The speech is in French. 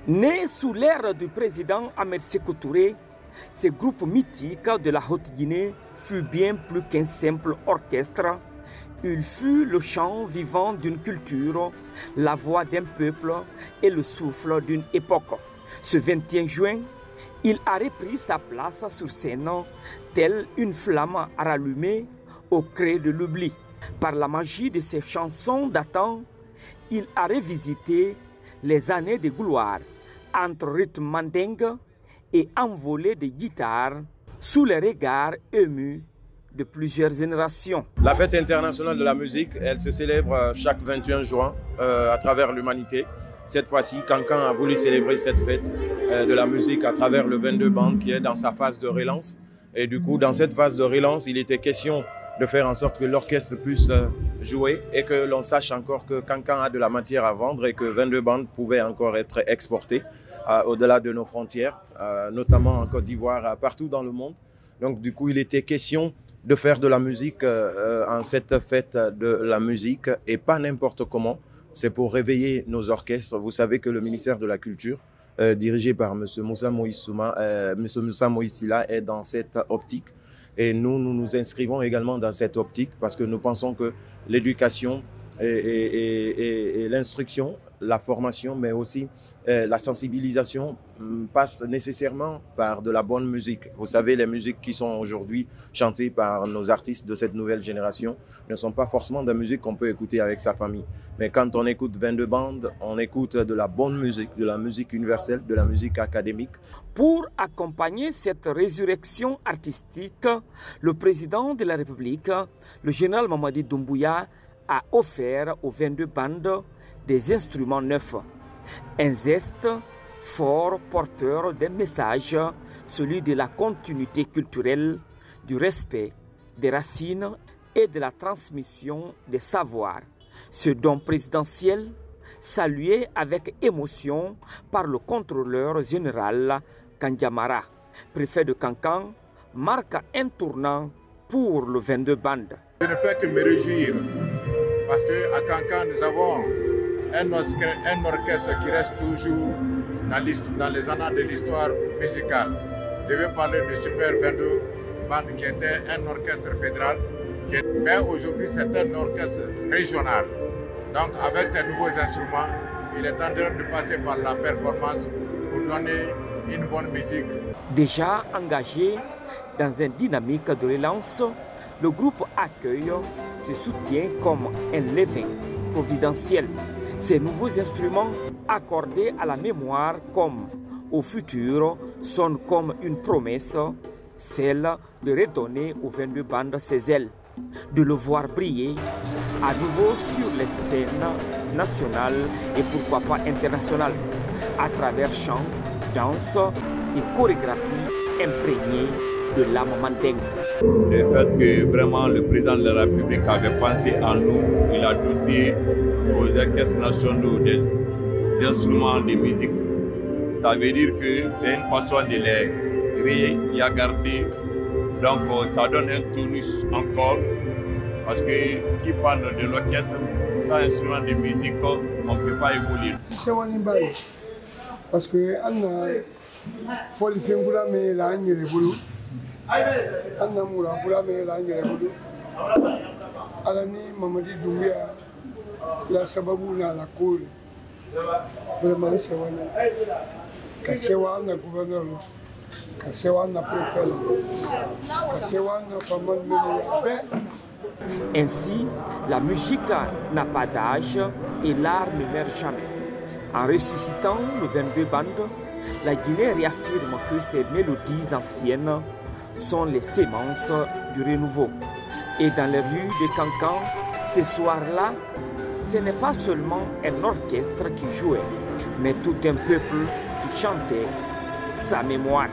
Né sous l'ère du président Ahmed Sékou Touré, ce groupe mythique de la Haute-Guinée fut bien plus qu'un simple orchestre. Il fut le chant vivant d'une culture, la voix d'un peuple et le souffle d'une époque. Ce 21 juin, il a repris sa place sur scène, telle une flamme rallumée au creux de l'oubli. Par la magie de ses chansons datant, il a revisité les années de gloire entre rythme mandingue et envolée de guitare sous les regards émus de plusieurs générations. La fête internationale de la musique, elle se célèbre chaque 21 juin à travers l'humanité. Cette fois-ci, Cancan a voulu célébrer cette fête de la musique à travers le 22 Band qui est dans sa phase de relance. Et du coup, dans cette phase de relance, il était question de faire en sorte que l'orchestre puisse jouer et que l'on sache encore que Cancan a de la matière à vendre et que 22 Band pouvait encore être exporté au-delà de nos frontières, notamment en Côte d'Ivoire, partout dans le monde. Donc du coup, il était question de faire de la musique en cette fête de la musique et pas n'importe comment. C'est pour réveiller nos orchestres. Vous savez que le ministère de la Culture, dirigé par M. Moussa Moïse Silla, est dans cette optique. Et nous nous inscrivons également dans cette optique parce que nous pensons que l'éducation et l'instruction, la formation, mais aussi la sensibilisation passe nécessairement par de la bonne musique. Vous savez, les musiques qui sont aujourd'hui chantées par nos artistes de cette nouvelle génération ne sont pas forcément de la musique qu'on peut écouter avec sa famille. Mais quand on écoute 22 Band, on écoute de la bonne musique, de la musique universelle, de la musique académique. Pour accompagner cette résurrection artistique, le président de la République, le général Mamadi Doumbouya, a offert aux 22 Band des instruments neufs. Un geste fort porteur d'un message, celui de la continuité culturelle, du respect des racines et de la transmission des savoirs. Ce don présidentiel, salué avec émotion par le contrôleur général Kandiamara, préfet de Cancan, marque un tournant pour le 22 Band. Je ne fais que me réjouir parce qu'à Cancan, nous avons un orchestre qui reste toujours dans les annales de l'histoire musicale. Je vais parler de Super 22 Band qui était un orchestre fédéral, mais aujourd'hui c'est un orchestre régional. Donc avec ces nouveaux instruments, il est en train de passer par la performance pour donner une bonne musique. Déjà engagé dans une dynamique de relance, le groupe accueille ce soutien comme un levain providentiel. Ces nouveaux instruments accordés à la mémoire comme au futur sonnent comme une promesse, celle de redonner aux 22 Band ses ailes, de le voir briller à nouveau sur les scènes nationales et pourquoi pas internationales, à travers chants, danses et chorégraphies imprégnées de l'âme mandingue. Le fait que vraiment le président de la République avait pensé en nous, il a doté aux orchestres nationaux des instruments de musique. Ça veut dire que c'est une façon de les regarder. Donc ça donne un tonus encore. Parce que qui parle de l'orchestre sans instrument de musique, on ne peut pas évoluer. Parce que folie fengula me la nyere bulu anna mura bula me la nyere bulu alani Mamadi Doumbouya la sababu na la kule vraiment c'est wana kasewa na gouverneur kasewa na préfet kasewa na paman menu. Ainsi, la musique n'a pas d'âge et l'art ne meurt jamais. En ressuscitant le 22 Band, la Guinée réaffirme que ces mélodies anciennes sont les sémences du renouveau. Et dans les rues de Cancan, ce soir-là, ce n'est pas seulement un orchestre qui jouait, mais tout un peuple qui chantait sa mémoire.